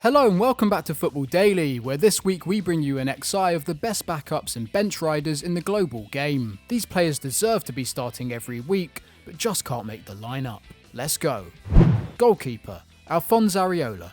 Hello and welcome back to Football Daily, where this week we bring you an XI of the best backups and bench riders in the global game. These players deserve to be starting every week, but just can't make the lineup. Let's go. Goalkeeper, Alphonse Areola.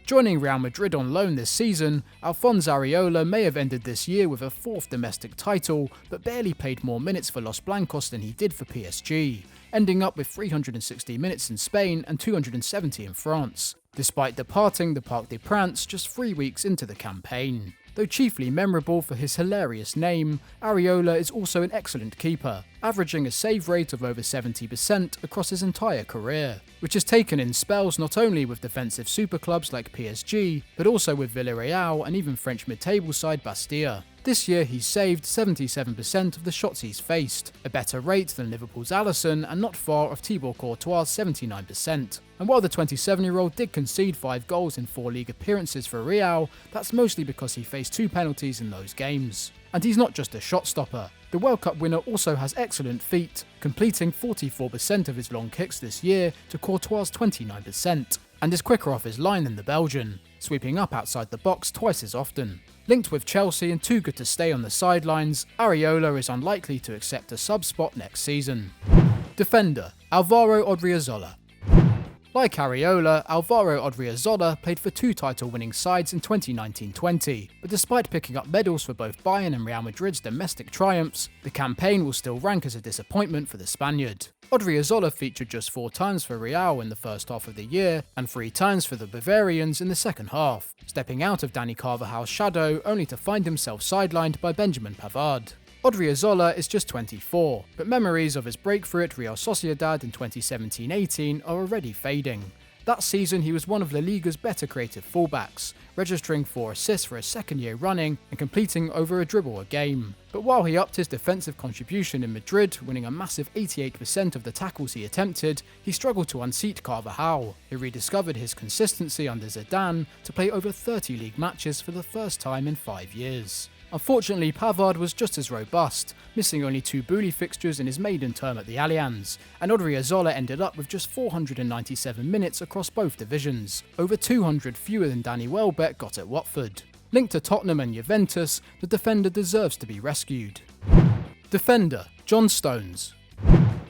Joining Real Madrid on loan this season, Alphonse Areola may have ended this year with a fourth domestic title, but barely played more minutes for Los Blancos than he did for PSG, ending up with 360 minutes in Spain and 270 in France, despite departing the Parc des Princes just 3 weeks into the campaign. Though chiefly memorable for his hilarious name, Areola is also an excellent keeper, averaging a save rate of over 70% across his entire career, which is taken in spells not only with defensive super clubs like PSG, but also with Villarreal and even French mid-table side Bastia. This year he's saved 77% of the shots he's faced, a better rate than Liverpool's Alisson and not far off Thibaut Courtois' 79%. And while the 27-year-old did concede 5 goals in 4 league appearances for Real, that's mostly because he faced 2 penalties in those games. And he's not just a shot stopper. The World Cup winner also has excellent feet, completing 44% of his long kicks this year to Courtois' 29%, and is quicker off his line than the Belgian, sweeping up outside the box twice as often. Linked with Chelsea and too good to stay on the sidelines, Areola is unlikely to accept a sub spot next season. Defender, Alvaro Odriozola. Like Areola, Alvaro Odriozola played for 2 title-winning sides in 2019-20, but despite picking up medals for both Bayern and Real Madrid's domestic triumphs, the campaign will still rank as a disappointment for the Spaniard. Odriozola featured just 4 times for Real in the first half of the year, and 3 times for the Bavarians in the second half, stepping out of Dani Carvajal's shadow only to find himself sidelined by Benjamin Pavard. Odriozola is just 24, but memories of his breakthrough at Real Sociedad in 2017-18 are already fading. That season he was one of La Liga's better creative fullbacks, registering 4 assists for a second year running and completing over a dribble a game. But while he upped his defensive contribution in Madrid, winning a massive 88% of the tackles he attempted, he struggled to unseat Carvajal, who rediscovered his consistency under Zidane to play over 30 league matches for the first time in 5 years. Unfortunately, Pavard was just as robust, missing only 2 Bully fixtures in his maiden term at the Allianz, and Odriozola ended up with just 497 minutes across both divisions, over 200 fewer than Danny Welbeck got at Watford. Linked to Tottenham and Juventus, the defender deserves to be rescued. Defender, John Stones.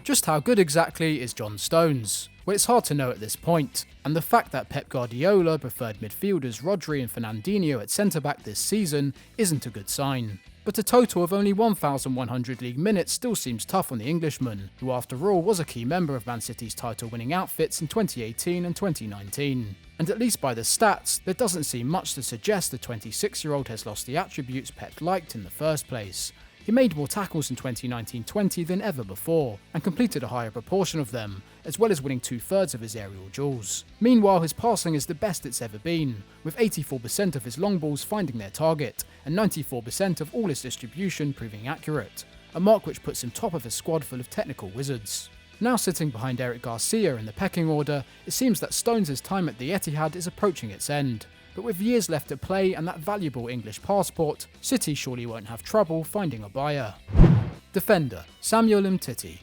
Just how good exactly is John Stones? Well, it's hard to know at this point, and the fact that Pep Guardiola preferred midfielders Rodri and Fernandinho at centre-back this season isn't a good sign. But a total of only 1,100 league minutes still seems tough on the Englishman, who after all was a key member of Man City's title-winning outfits in 2018 and 2019. And at least by the stats, there doesn't seem much to suggest the 26-year-old has lost the attributes Pep liked in the first place. He made more tackles in 2019-20 than ever before, and completed a higher proportion of them, as well as winning 2/3 of his aerial duels. Meanwhile, his passing is the best it's ever been, with 84% of his long balls finding their target, and 94% of all his distribution proving accurate, a mark which puts him top of a squad full of technical wizards. Now sitting behind Eric Garcia in the pecking order, it seems that Stones' time at the Etihad is approaching its end. But with years left to play and that valuable English passport, City surely won't have trouble finding a buyer. Defender, Samuel Umtiti.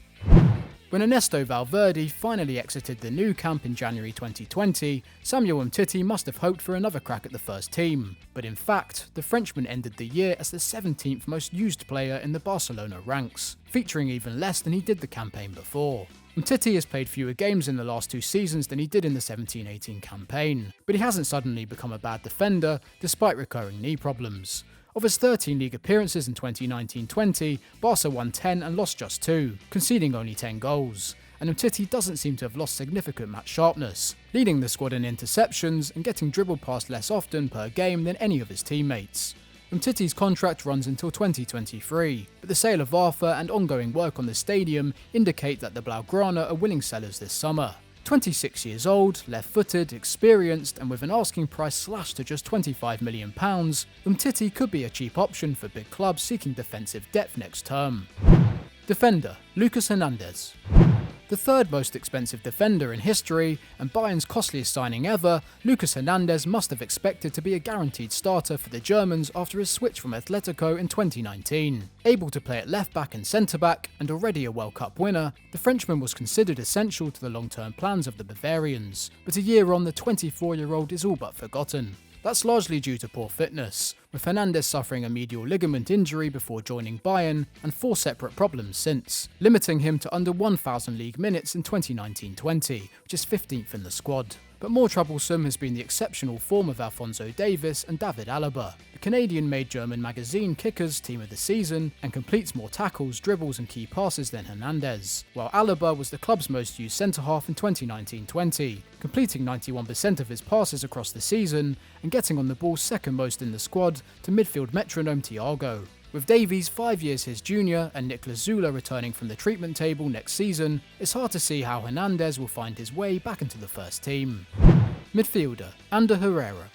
When Ernesto Valverde finally exited the Nou Camp in January 2020, Samuel Umtiti must have hoped for another crack at the first team. But in fact, the Frenchman ended the year as the 17th most used player in the Barcelona ranks, featuring even less than he did the campaign before. Umtiti has played fewer games in the last 2 seasons than he did in the 17-18 campaign, but he hasn't suddenly become a bad defender despite recurring knee problems. Of his 13 league appearances in 2019-20, Barca won 10 and lost just 2, conceding only 10 goals, and Umtiti doesn't seem to have lost significant match sharpness, leading the squad in interceptions and getting dribbled past less often per game than any of his teammates. Umtiti's contract runs until 2023, but the sale of Arthur and ongoing work on the stadium indicate that the Blaugrana are willing sellers this summer. 26 years old, left-footed, experienced, and with an asking price slashed to just £25 million, Umtiti could be a cheap option for big clubs seeking defensive depth next term. Defender, Lucas Hernandez. The third most expensive defender in history, and Bayern's costliest signing ever, Lucas Hernandez must have expected to be a guaranteed starter for the Germans after his switch from Atletico in 2019. Able to play at left-back and centre-back, and already a World Cup winner, the Frenchman was considered essential to the long-term plans of the Bavarians, but a year on, the 24-year-old is all but forgotten. That's largely due to poor fitness, with Hernandez suffering a medial ligament injury before joining Bayern and 4 separate problems since, limiting him to under 1,000 league minutes in 2019-20, which is 15th in the squad. But more troublesome has been the exceptional form of Alphonse Davies and David Alaba. The Canadian-made German magazine Kickers Team of the Season and completes more tackles, dribbles and key passes than Hernandez, while Alaba was the club's most used centre-half in 2019-20, completing 91% of his passes across the season and getting on the ball second most in the squad to midfield metronome Thiago. With Davies 5 years his junior and Niklas Zula returning from the treatment table next season, it's hard to see how Hernandez will find his way back into the first team. Midfielder, Ander Herrera.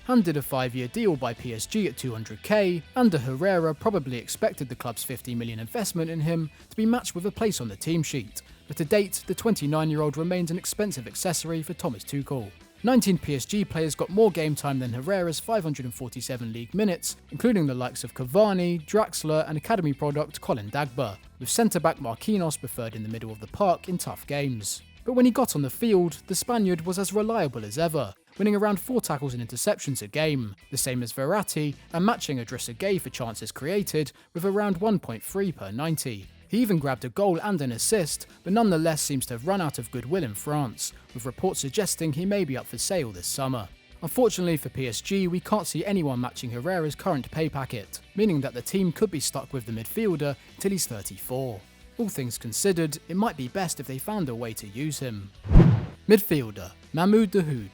Handed a 5-year deal by PSG at 200k, Ander Herrera probably expected the club's 50 million investment in him to be matched with a place on the team sheet, but to date, the 29-year-old remains an expensive accessory for Thomas Tuchel. 19 PSG players got more game time than Herrera's 547 league minutes, including the likes of Cavani, Draxler and academy product Colin Dagba, with centre-back Marquinhos preferred in the middle of the park in tough games. But when he got on the field, the Spaniard was as reliable as ever, winning around 4 tackles and interceptions a game, the same as Verratti, and matching Idrissa Gueye for chances created with around 1.3 per 90. He even grabbed a goal and an assist, but nonetheless seems to have run out of goodwill in France, with reports suggesting he may be up for sale this summer. Unfortunately for PSG, we can't see anyone matching Herrera's current pay packet, meaning that the team could be stuck with the midfielder till he's 34. All things considered, it might be best if they found a way to use him. Midfielder, Mahmoud Dahoud.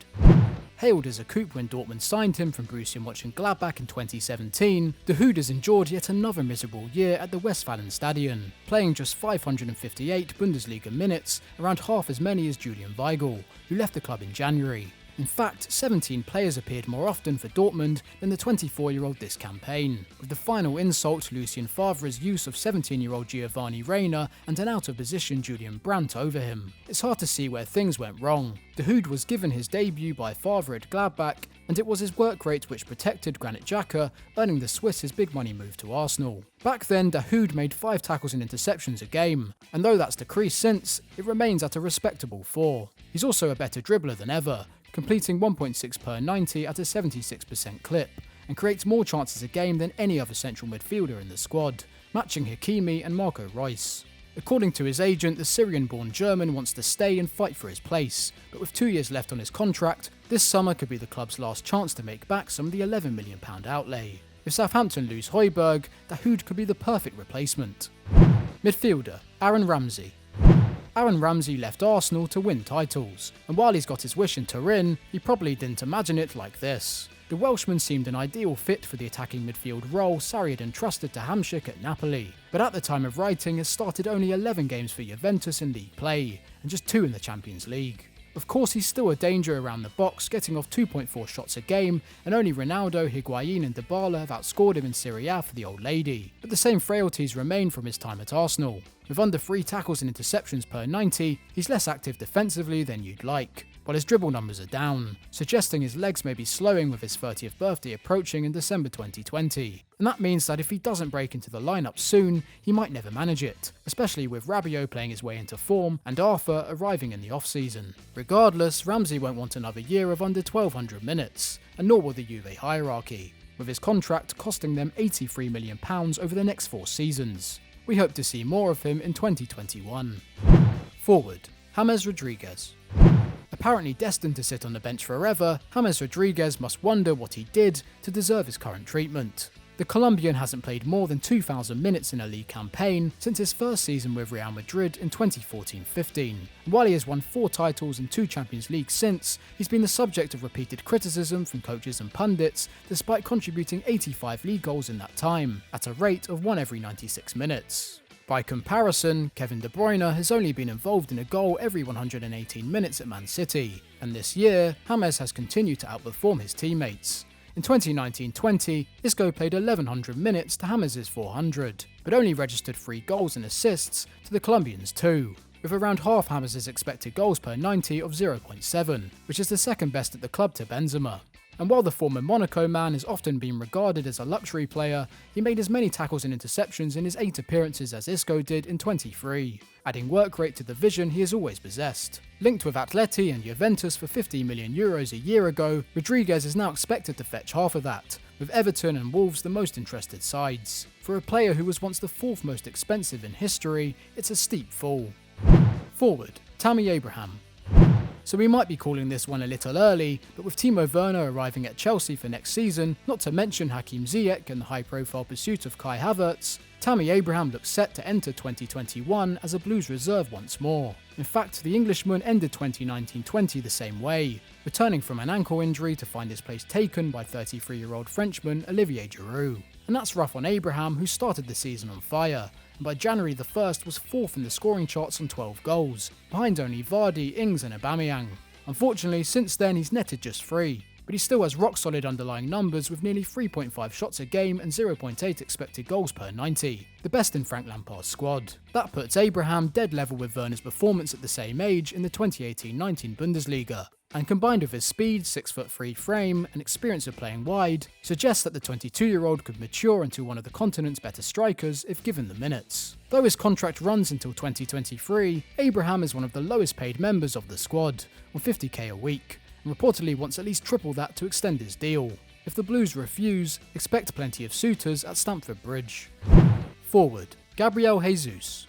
Hailed as a coup when Dortmund signed him from Borussia Mönchengladbach in 2017, Dahoud has endured yet another miserable year at the Westfalenstadion, playing just 558 Bundesliga minutes, around half as many as Julian Weigl, who left the club in January. In fact, 17 players appeared more often for Dortmund than the 24-year-old this campaign, with the final insult Lucien Favre's use of 17-year-old Giovanni Reina and an out-of-position Julian Brandt over him. It's hard to see where things went wrong. Dahoud was given his debut by Favre at Gladbach, and it was his work rate which protected Granit Xhaka, earning the Swiss his big money move to Arsenal. Back then, Dahoud made 5 tackles and interceptions a game, and though that's decreased since, it remains at a respectable 4. He's also a better dribbler than ever, completing 1.6 per 90 at a 76% clip, and creates more chances a game than any other central midfielder in the squad, matching Hakimi and Marco Reus. According to his agent, the Syrian-born German wants to stay and fight for his place, but with 2 years left on his contract, this summer could be the club's last chance to make back some of the £11 million outlay. If Southampton lose Højbjerg, Dahoud could be the perfect replacement. Midfielder, Aaron Ramsey. Aaron Ramsey left Arsenal to win titles, and while he's got his wish in Turin, he probably didn't imagine it like this. The Welshman seemed an ideal fit for the attacking midfield role Sarri had entrusted to Hamšík at Napoli, but at the time of writing has started only 11 games for Juventus in league play, and just 2 in the Champions League. Of course, he's still a danger around the box, getting off 2.4 shots a game, and only Ronaldo, Higuain and Dybala have outscored him in Serie A for the old lady. But the same frailties remain from his time at Arsenal. With under 3 tackles and interceptions per 90, he's less active defensively than you'd like, while his dribble numbers are down, suggesting his legs may be slowing with his 30th birthday approaching in December 2020. And that means that if he doesn't break into the lineup soon, he might never manage it, especially with Rabiot playing his way into form and Arthur arriving in the off-season. Regardless, Ramsey won't want another year of under 1,200 minutes, and nor will the Juve hierarchy, with his contract costing them £83 million over the next 4 seasons. We hope to see more of him in 2021. Forward, James Rodriguez. Apparently destined to sit on the bench forever, James Rodriguez must wonder what he did to deserve his current treatment. The Colombian hasn't played more than 2,000 minutes in a league campaign since his first season with Real Madrid in 2014-15. While he has won 4 titles and 2 Champions Leagues since, he's been the subject of repeated criticism from coaches and pundits, despite contributing 85 league goals in that time, at a rate of 1 every 96 minutes. By comparison, Kevin De Bruyne has only been involved in a goal every 118 minutes at Man City, and this year, James has continued to outperform his teammates. In 2019-20, Isco played 1,100 minutes to James' 400, but only registered 3 goals and assists to the Colombians' 2. with around half James' expected goals per 90 of 0.7, which is the second best at the club to Benzema. And while the former Monaco man has often been regarded as a luxury player, he made as many tackles and interceptions in his 8 appearances as Isco did in 23, adding work rate to the vision he has always possessed. Linked with Atleti and Juventus for €50 million a year ago, Rodriguez is now expected to fetch half of that, with Everton and Wolves the most interested sides. For a player who was once the 4th most expensive in history, it's a steep fall. Forward, Tammy Abraham. So we might be calling this one a little early, but with Timo Werner arriving at Chelsea for next season, not to mention Hakim Ziyech and the high-profile pursuit of Kai Havertz, Tammy Abraham looks set to enter 2021 as a Blues reserve once more. In fact, the Englishman ended 2019-20 the same way, returning from an ankle injury to find his place taken by 33-year-old Frenchman Olivier Giroud. And that's rough on Abraham, who started the season on fire, and by January the 1st was 4th in the scoring charts on 12 goals, behind only Vardy, Ings and Aubameyang. Unfortunately, since then he's netted just 3, but he still has rock-solid underlying numbers with nearly 3.5 shots a game and 0.8 expected goals per 90, the best in Frank Lampard's squad. That puts Abraham dead level with Werner's performance at the same age in the 2018-19 Bundesliga, and combined with his speed, 6'3" frame, and experience of playing wide, suggests that the 22-year-old could mature into one of the continent's better strikers if given the minutes. Though his contract runs until 2023, Abraham is one of the lowest paid members of the squad, on $50k a week, and reportedly wants at least triple that to extend his deal. If the Blues refuse, expect plenty of suitors at Stamford Bridge. Forward, Gabriel Jesus.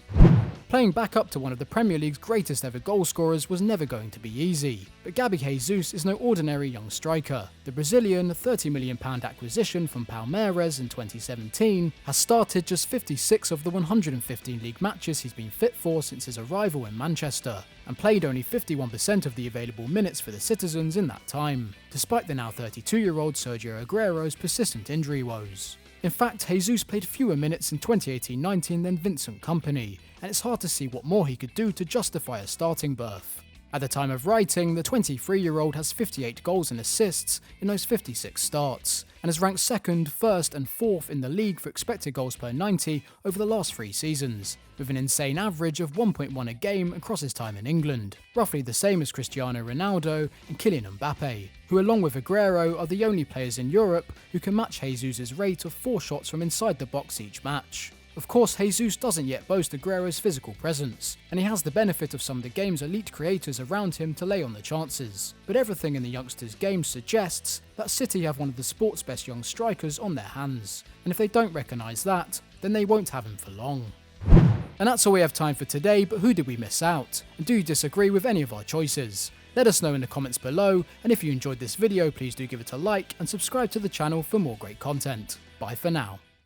Playing back up to one of the Premier League's greatest ever goal scorers was never going to be easy, but Gabi Jesus is no ordinary young striker. The Brazilian £30 million acquisition from Palmeiras in 2017 has started just 56 of the 115 league matches he's been fit for since his arrival in Manchester, and played only 51% of the available minutes for the Citizens in that time, despite the now 32-year-old Sergio Aguero's persistent injury woes. In fact, Jesus played fewer minutes in 2018-19 than Vincent Kompany, and it's hard to see what more he could do to justify a starting berth. At the time of writing, the 23-year-old has 58 goals and assists in those 56 starts, and has ranked 2nd, 1st and 4th in the league for expected goals per 90 over the last 3 seasons, with an insane average of 1.1 a game across his time in England, roughly the same as Cristiano Ronaldo and Kylian Mbappe, who along with Aguero are the only players in Europe who can match Jesus' rate of 4 shots from inside the box each match. Of course, Jesus doesn't yet boast Aguero's physical presence, and he has the benefit of some of the game's elite creators around him to lay on the chances. But everything in the youngster's game suggests that City have one of the sport's best young strikers on their hands, and if they don't recognise that, then they won't have him for long. And that's all we have time for today, but who did we miss out? And do you disagree with any of our choices? Let us know in the comments below, and if you enjoyed this video, please do give it a like and subscribe to the channel for more great content. Bye for now.